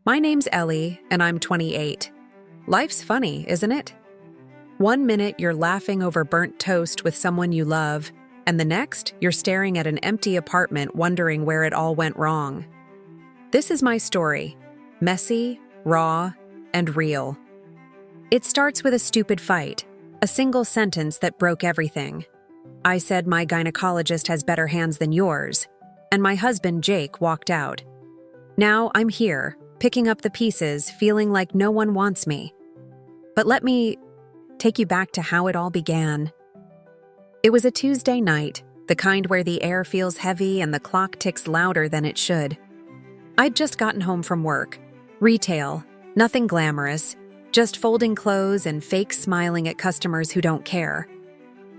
My name's Ellie, and I'm 28. Life's funny, isn't it? One minute you're laughing over burnt toast with someone you love, and the next you're staring at an empty apartment wondering where it all went wrong. This is my story. Messy, raw, and real. It starts with a stupid fight, a single sentence that broke everything. I said my gynecologist has better hands than yours, and my husband Jake walked out. Now I'm here, picking up the pieces, feeling like no one wants me. But let me take you back to how it all began. It was a Tuesday night, the kind where the air feels heavy and the clock ticks louder than it should. I'd just gotten home from work. Retail, nothing glamorous, just folding clothes and fake smiling at customers who don't care.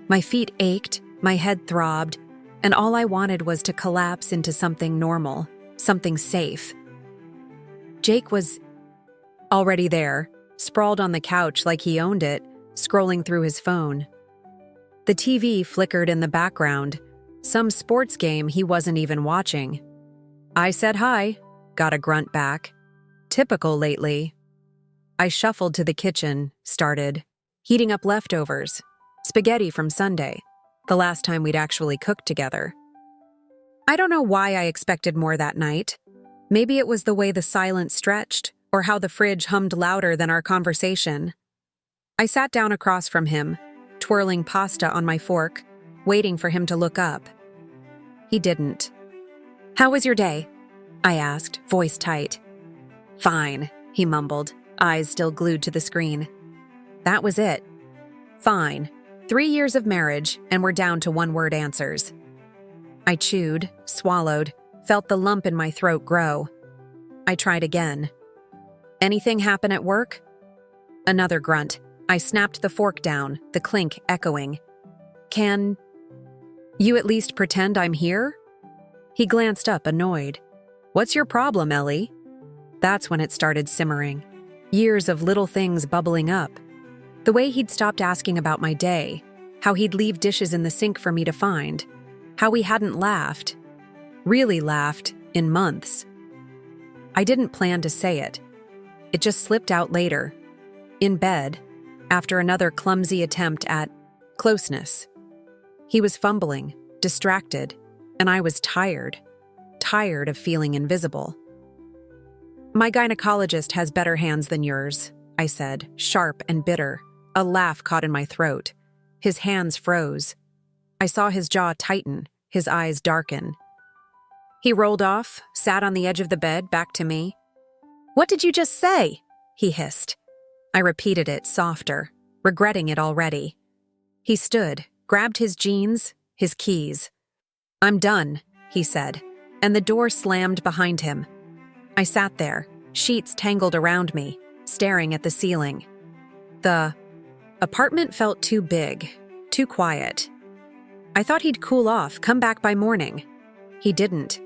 My feet ached, my head throbbed, and all I wanted was to collapse into something normal, something safe. Jake was already there, sprawled on the couch like he owned it, scrolling through his phone. The TV flickered in the background, some sports game he wasn't even watching. I said hi, got a grunt back. Typical lately. I shuffled to the kitchen, started heating up leftovers, spaghetti from Sunday, the last time we'd actually cooked together. I don't know why I expected more that night. Maybe it was the way the silence stretched, or how the fridge hummed louder than our conversation. I sat down across from him, twirling pasta on my fork, waiting for him to look up. He didn't. "How was your day?" I asked, voice tight. "Fine," he mumbled, eyes still glued to the screen. That was it. Fine. 3 years of marriage, and we're down to one-word answers. I chewed, swallowed, felt the lump in my throat grow. I tried again. "Anything happen at work?" Another grunt. I snapped the fork down, the clink echoing. "Can you at least pretend I'm here?" He glanced up, annoyed. "What's your problem, Ellie?" That's when it started simmering. Years of little things bubbling up. The way he'd stopped asking about my day, how he'd leave dishes in the sink for me to find, how we hadn't laughed, really laughed, in months. I didn't plan to say it. It just slipped out later, in bed, after another clumsy attempt at closeness. He was fumbling, distracted, and I was tired of feeling invisible. "My gynecologist has better hands than yours," I said, sharp and bitter. A laugh caught in my throat. His hands froze. I saw his jaw tighten, his eyes darken. He rolled off, sat on the edge of the bed, back to me. "What did you just say?" he hissed. I repeated it, softer, regretting it already. He stood, grabbed his jeans, his keys. "I'm done," he said, and the door slammed behind him. I sat there, sheets tangled around me, staring at the ceiling. The apartment felt too big, too quiet. I thought he'd cool off, come back by morning. He didn't.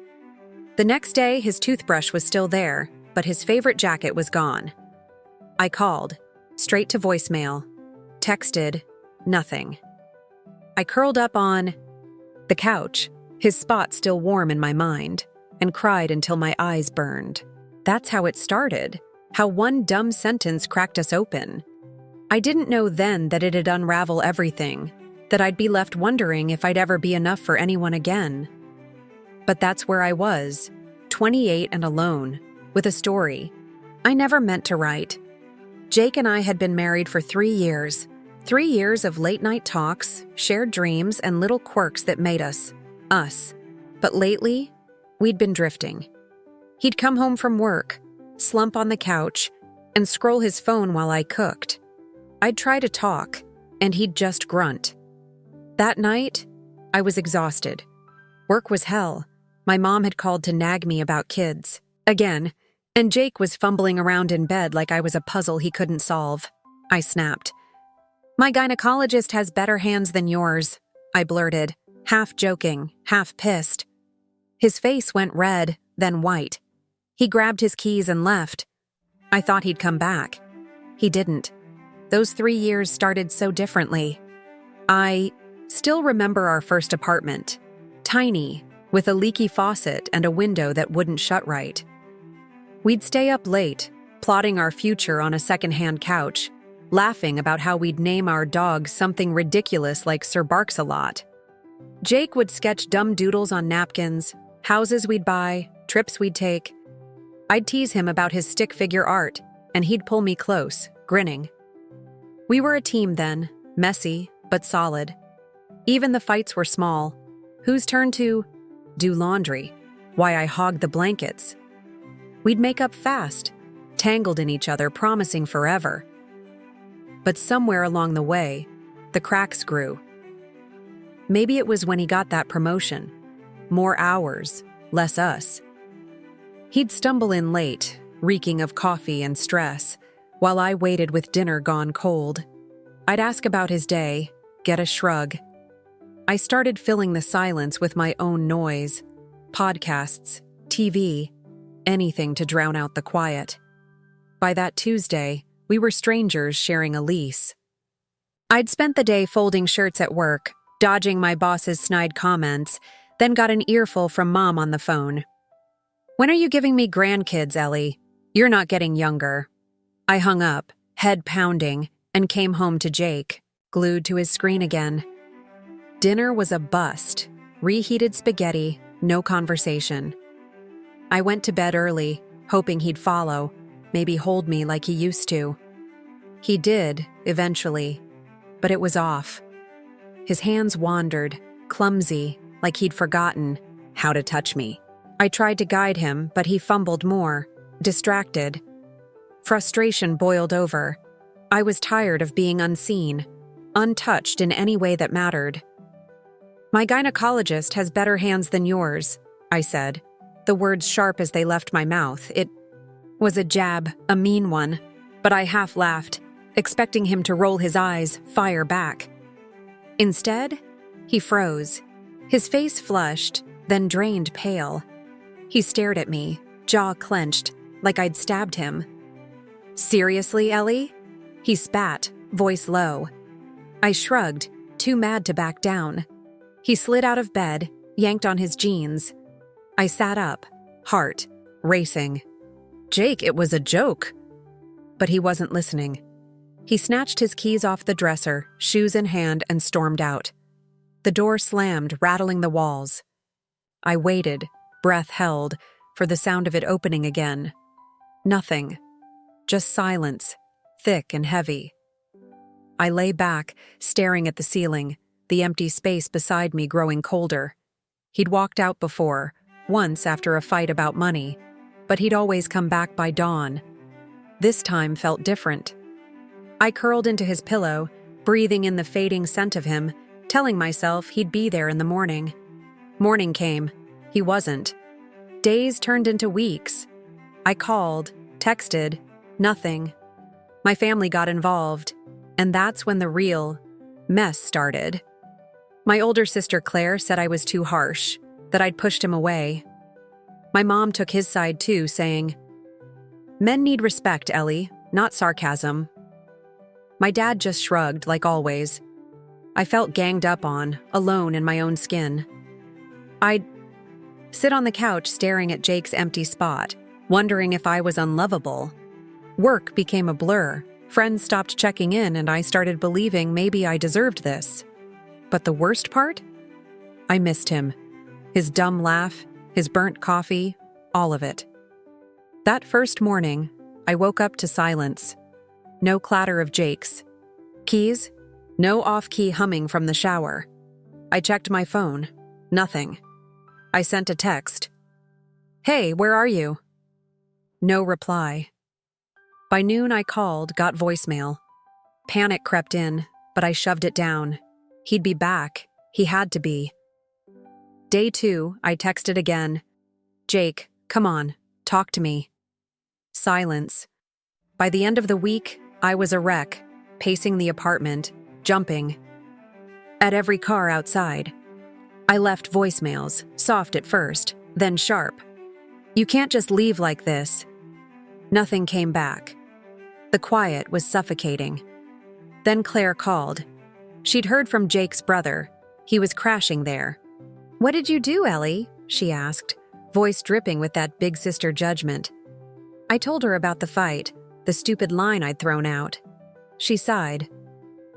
The next day, his toothbrush was still there, but his favorite jacket was gone. I called, straight to voicemail, texted, nothing. I curled up on the couch, his spot still warm in my mind, and cried until my eyes burned. That's how it started, how one dumb sentence cracked us open. I didn't know then that it'd unravel everything, that I'd be left wondering if I'd ever be enough for anyone again. But that's where I was, 28 and alone, with a story I never meant to write. Jake and I had been married for 3 years. 3 years of late-night talks, shared dreams, and little quirks that made us, us. But lately, we'd been drifting. He'd come home from work, slump on the couch, and scroll his phone while I cooked. I'd try to talk, and he'd just grunt. That night, I was exhausted. Work was hell. My mom had called to nag me about kids. Again, and Jake was fumbling around in bed like I was a puzzle he couldn't solve. I snapped. "My gynecologist has better hands than yours," I blurted, half joking, half pissed. His face went red, then white. He grabbed his keys and left. I thought he'd come back. He didn't. Those 3 years started so differently. I still remember our first apartment. Tiny, with a leaky faucet and a window that wouldn't shut right. We'd stay up late, plotting our future on a secondhand couch, laughing about how we'd name our dog something ridiculous like Sir Barks-a-Lot. Jake would sketch dumb doodles on napkins, houses we'd buy, trips we'd take. I'd tease him about his stick figure art, and he'd pull me close, grinning. We were a team then, messy, but solid. Even the fights were small. Whose turn to do laundry? Why I hogged the blankets. We'd make up fast, tangled in each other, promising forever. But somewhere along the way, the cracks grew. Maybe it was when he got that promotion. More hours, less us. He'd stumble in late, reeking of coffee and stress, while I waited with dinner gone cold. I'd ask about his day, get a shrug. I started filling the silence with my own noise, podcasts, TV, anything to drown out the quiet. By that Tuesday, we were strangers sharing a lease. I'd spent the day folding shirts at work, dodging my boss's snide comments, then got an earful from Mom on the phone. "When are you giving me grandkids, Ellie? You're not getting younger." I hung up, head pounding, and came home to Jake, glued to his screen again. Dinner was a bust. Reheated spaghetti, no conversation. I went to bed early, hoping he'd follow, maybe hold me like he used to. He did, eventually, but it was off. His hands wandered, clumsy, like he'd forgotten how to touch me. I tried to guide him, but he fumbled more, distracted. Frustration boiled over. I was tired of being unseen, untouched in any way that mattered. "My gynecologist has better hands than yours," I said, the words sharp as they left my mouth. It was a jab, a mean one, but I half laughed, expecting him to roll his eyes, fire back. Instead, he froze. His face flushed, then drained pale. He stared at me, jaw clenched, like I'd stabbed him. "Seriously, Ellie?" He spat, voice low. I shrugged, too mad to back down. He slid out of bed, yanked on his jeans. I sat up, heart racing. "Jake, it was a joke." But he wasn't listening. He snatched his keys off the dresser, shoes in hand, and stormed out. The door slammed, rattling the walls. I waited, breath held, for the sound of it opening again. Nothing. Just silence, thick and heavy. I lay back, staring at the ceiling, the empty space beside me growing colder. He'd walked out before, once after a fight about money, but he'd always come back by dawn. This time felt different. I curled into his pillow, breathing in the fading scent of him, telling myself he'd be there in the morning. Morning came. He wasn't. Days turned into weeks. I called, texted, nothing. My family got involved, and that's when the real mess started. My older sister Claire said I was too harsh, that I'd pushed him away. My mom took his side too, saying, "Men need respect, Ellie, not sarcasm." My dad just shrugged, like always. I felt ganged up on, alone in my own skin. I'd sit on the couch staring at Jake's empty spot, wondering if I was unlovable. Work became a blur. Friends stopped checking in, and I started believing maybe I deserved this. But the worst part? I missed him. His dumb laugh, his burnt coffee, all of it. That first morning, I woke up to silence. No clatter of Jake's. Keys? No off-key humming from the shower. I checked my phone. Nothing. I sent a text. "Hey, where are you?" No reply. By noon, I called, got voicemail. Panic crept in, but I shoved it down. He'd be back. He had to be. Day 2, I texted again. "Jake, come on, talk to me." Silence. By the end of the week, I was a wreck, pacing the apartment, jumping at every car outside. I left voicemails, soft at first, then sharp. "You can't just leave like this." Nothing came back. The quiet was suffocating. Then Claire called. She'd heard from Jake's brother. He was crashing there. "What did you do, Ellie?" she asked, voice dripping with that big sister judgment. I told her about the fight, the stupid line I'd thrown out. She sighed.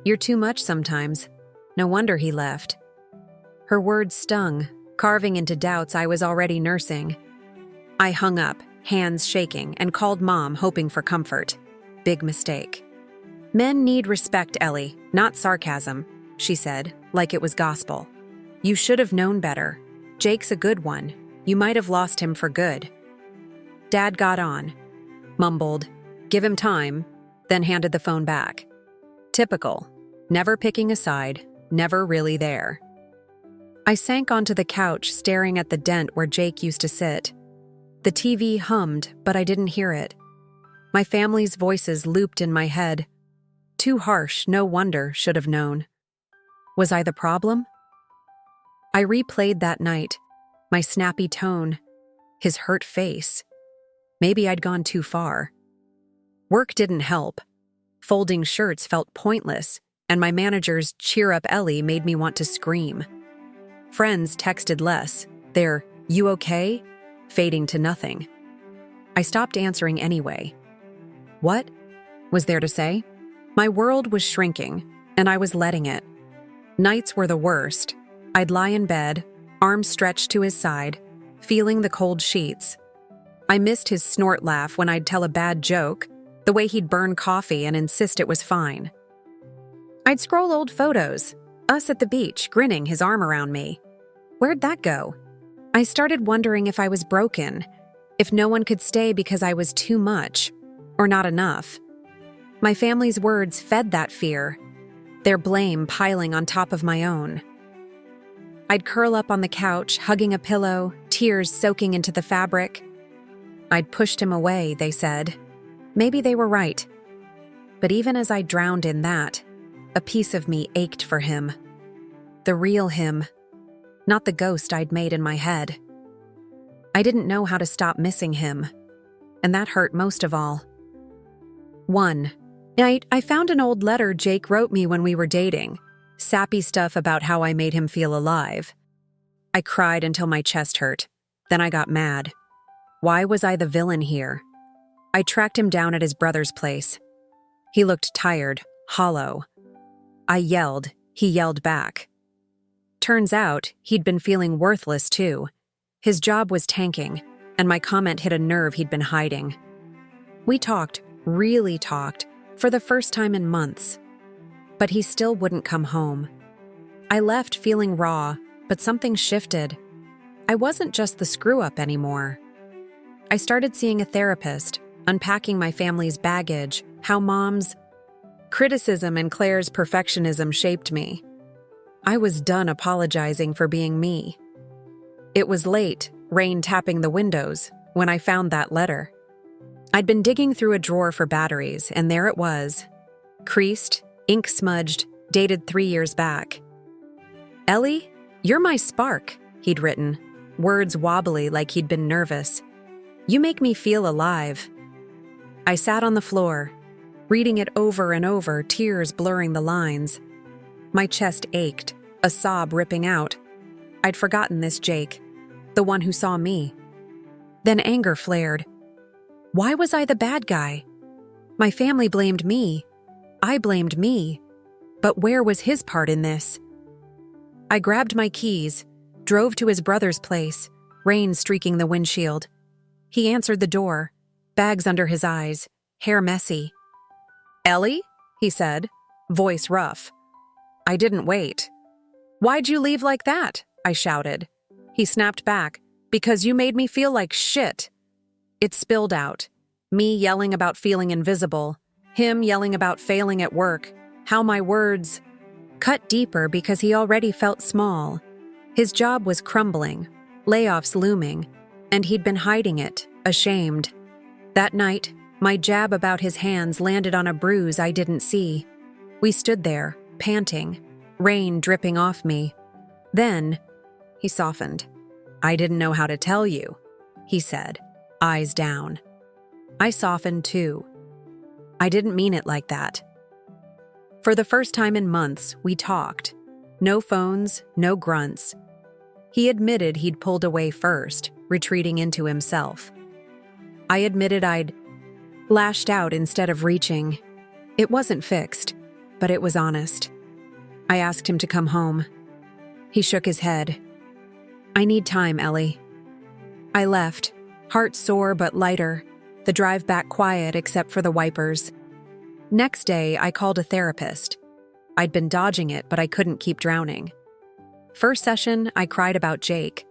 "You're too much sometimes. No wonder he left." Her words stung, carving into doubts I was already nursing. I hung up, hands shaking, and called Mom, hoping for comfort. Big mistake. "Men need respect, Ellie, not sarcasm," she said, like it was gospel. "You should have known better. Jake's a good one. You might have lost him for good." Dad got on, mumbled, "Give him time," then handed the phone back. Typical. Never picking a side, never really there. I sank onto the couch, staring at the dent where Jake used to sit. The TV hummed, but I didn't hear it. My family's voices looped in my head. Too harsh, no wonder, should have known. Was I the problem? I replayed that night, my snappy tone, his hurt face. Maybe I'd gone too far. Work didn't help. Folding shirts felt pointless, and my manager's "cheer up Ellie" made me want to scream. Friends texted less, their "you okay?" fading to nothing. I stopped answering anyway. What was there to say? My world was shrinking, and I was letting it. Nights were the worst. I'd lie in bed, arms stretched to his side, feeling the cold sheets. I missed his snort laugh when I'd tell a bad joke, the way he'd burn coffee and insist it was fine. I'd scroll old photos, us at the beach, grinning, his arm around me. Where'd that go? I started wondering if I was broken, if no one could stay because I was too much, or not enough. My family's words fed that fear, their blame piling on top of my own. I'd curl up on the couch, hugging a pillow, tears soaking into the fabric. I'd pushed him away, they said. Maybe they were right. But even as I drowned in that, a piece of me ached for him. The real him, not the ghost I'd made in my head. I didn't know how to stop missing him, and that hurt most of all. One night, I found an old letter Jake wrote me when we were dating, sappy stuff about how I made him feel alive. I cried until my chest hurt. Then I got mad. Why was I the villain here? I tracked him down at his brother's place. He looked tired, hollow. I yelled. He yelled back. Turns out, he'd been feeling worthless too. His job was tanking, and my comment hit a nerve he'd been hiding. We talked, really talked, for the first time in months. But he still wouldn't come home. I left feeling raw, but something shifted. I wasn't just the screw-up anymore. I started seeing a therapist, unpacking my family's baggage, how Mom's criticism and Claire's perfectionism shaped me. I was done apologizing for being me. It was late, rain tapping the windows, when I found that letter. I'd been digging through a drawer for batteries, and there it was. Creased, ink smudged, dated 3 years back. "Ellie, you're my spark," he'd written, words wobbly like he'd been nervous. "You make me feel alive." I sat on the floor, reading it over and over, tears blurring the lines. My chest ached, a sob ripping out. I'd forgotten this Jake, the one who saw me. Then anger flared. Why was I the bad guy? My family blamed me. I blamed me. But where was his part in this? I grabbed my keys, drove to his brother's place, rain streaking the windshield. He answered the door, bags under his eyes, hair messy. "Ellie?" he said, voice rough. I didn't wait. "Why'd you leave like that?" I shouted. He snapped back, "Because you made me feel like shit." It spilled out. Me yelling about feeling invisible, him yelling about failing at work, how my words cut deeper because he already felt small. His job was crumbling, layoffs looming, and he'd been hiding it, ashamed. That night, my jab about his hands landed on a bruise I didn't see. We stood there, panting, rain dripping off me. Then, he softened. "I didn't know how to tell you," he said, eyes down. I softened too. I didn't mean it like that. For the first time in months, we talked. No phones, no grunts. He admitted he'd pulled away first, retreating into himself. I admitted I'd lashed out instead of reaching. It wasn't fixed, but it was honest. I asked him to come home. He shook his head. I need time, Ellie. I left, heart sore but lighter, the drive back quiet except for the wipers. Next day, I called a therapist. I'd been dodging it, but I couldn't keep drowning. First session, I cried about Jake.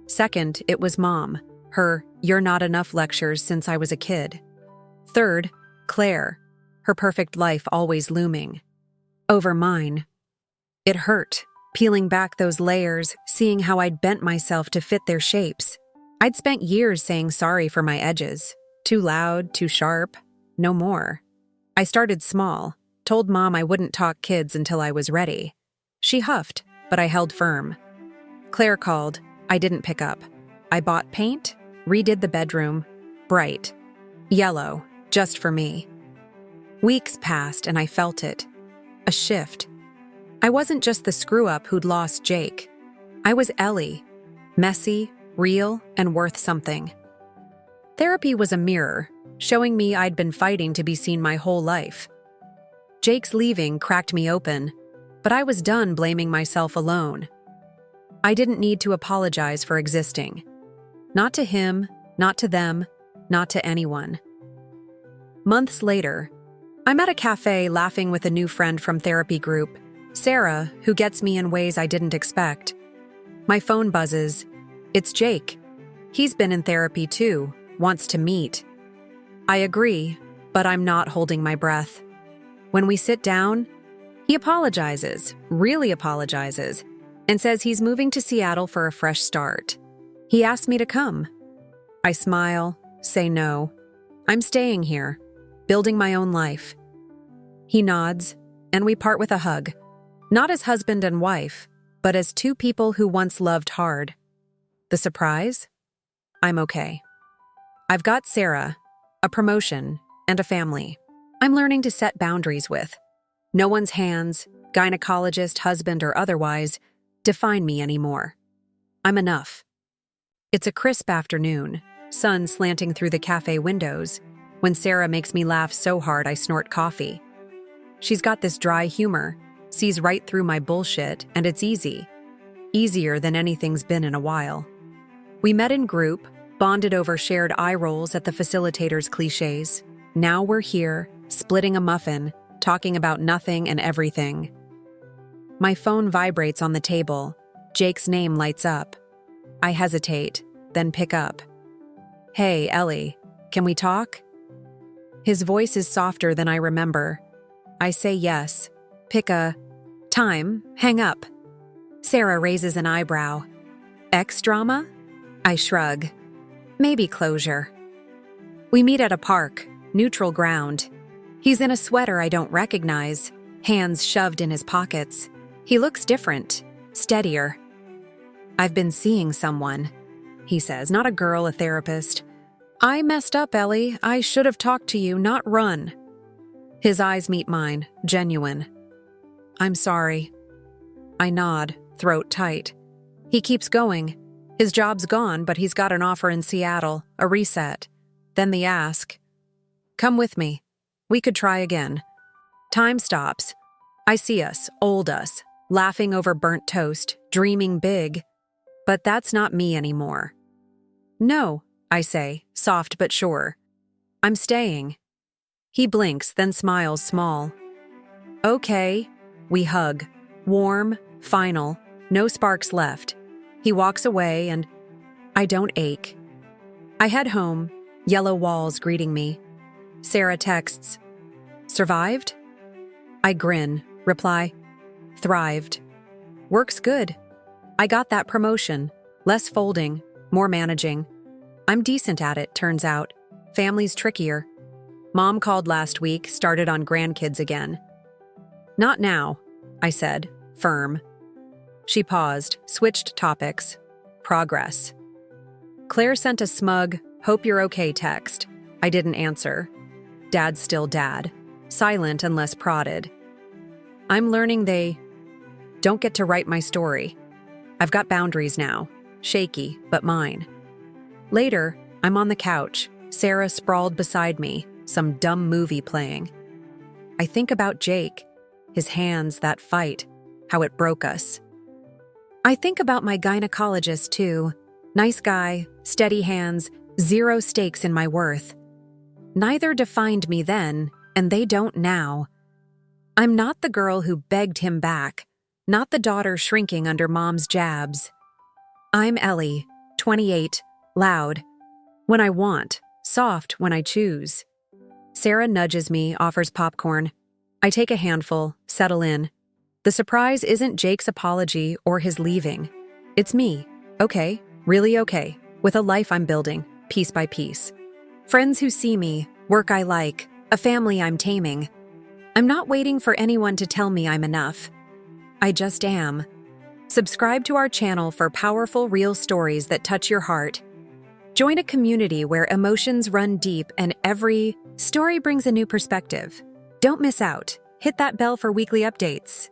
Second, it was Mom, her "you're not enough" lectures since I was a kid. Third, Claire, her perfect life always looming. Over mine. It hurt, peeling back those layers, seeing how I'd bent myself to fit their shapes. I'd spent years saying sorry for my edges. Too loud, too sharp, no more. I started small, told Mom I wouldn't talk kids until I was ready. She huffed, but I held firm. Claire called. I didn't pick up. I bought paint, redid the bedroom. Bright. Yellow, just for me. Weeks passed and I felt it. A shift. I wasn't just the screw-up who'd lost Jake. I was Ellie. Messy, real, and worth something. Therapy was a mirror, showing me I'd been fighting to be seen my whole life. Jake's leaving cracked me open, but I was done blaming myself alone. I didn't need to apologize for existing. Not to him, not to them, not to anyone. Months later, I'm at a cafe laughing with a new friend from therapy group, Sarah, who gets me in ways I didn't expect. My phone buzzes. It's Jake. He's been in therapy too, wants to meet. I agree, but I'm not holding my breath. When we sit down, he apologizes, really apologizes, and says he's moving to Seattle for a fresh start. He asked me to come. I smile, say no. I'm staying here, building my own life. He nods, and we part with a hug. Not as husband and wife, but as two people who once loved hard. The surprise? I'm okay. I've got Sarah, a promotion, and a family. I'm learning to set boundaries with. No one's hands, gynecologist, husband, or otherwise, define me anymore. I'm enough. It's a crisp afternoon, sun slanting through the cafe windows, when Sarah makes me laugh so hard I snort coffee. She's got this dry humor, sees right through my bullshit, and it's easy. Easier than anything's been in a while. We met in group, bonded over shared eye rolls at the facilitator's cliches. Now we're here, splitting a muffin, talking about nothing and everything. My phone vibrates on the table. Jake's name lights up. I hesitate, then pick up. Hey, Ellie, can we talk? His voice is softer than I remember. I say yes. Pick a time, hang up. Sarah raises an eyebrow. Ex-drama? I shrug. Maybe closure. We meet at a park, neutral ground. He's in a sweater I don't recognize, hands shoved in his pockets. He looks different, steadier. I've been seeing someone, he says, not a girl, a therapist. I messed up, Ellie. I should have talked to you, not run. His eyes meet mine, genuine. I'm sorry. I nod, throat tight. He keeps going. His job's gone, but he's got an offer in Seattle, a reset. Then the ask. Come with me. We could try again. Time stops. I see us, old us, laughing over burnt toast, dreaming big. But that's not me anymore. No, I say, soft but sure. I'm staying. He blinks, then smiles small. Okay. We hug. Warm, final, no sparks left. He walks away and I don't ache. I head home, yellow walls greeting me. Sarah texts, survived? I grin, reply, thrived. Work's good. I got that promotion, less folding, more managing. I'm decent at it, turns out. Family's trickier. Mom called last week, started on grandkids again. Not now, I said, firm. She paused, switched topics. Progress. Claire sent a smug, hope you're okay text. I didn't answer. Dad's still dad, silent unless prodded. I'm learning they don't get to write my story. I've got boundaries now, shaky, but mine. Later, I'm on the couch, Sarah sprawled beside me, some dumb movie playing. I think about Jake, his hands, that fight, how it broke us. I think about my gynecologist too. Nice guy, steady hands, zero stakes in my worth. Neither defined me then, and they don't now. I'm not the girl who begged him back, not the daughter shrinking under mom's jabs. I'm Ellie, 28, loud when I want, soft when I choose. Sarah nudges me, offers popcorn. I take a handful, settle in. The surprise isn't Jake's apology or his leaving. It's me, okay, really okay, with a life I'm building, piece by piece. Friends who see me, work I like, a family I'm taming. I'm not waiting for anyone to tell me I'm enough. I just am. Subscribe to our channel for powerful, real stories that touch your heart. Join a community where emotions run deep and every story brings a new perspective. Don't miss out. Hit that bell for weekly updates.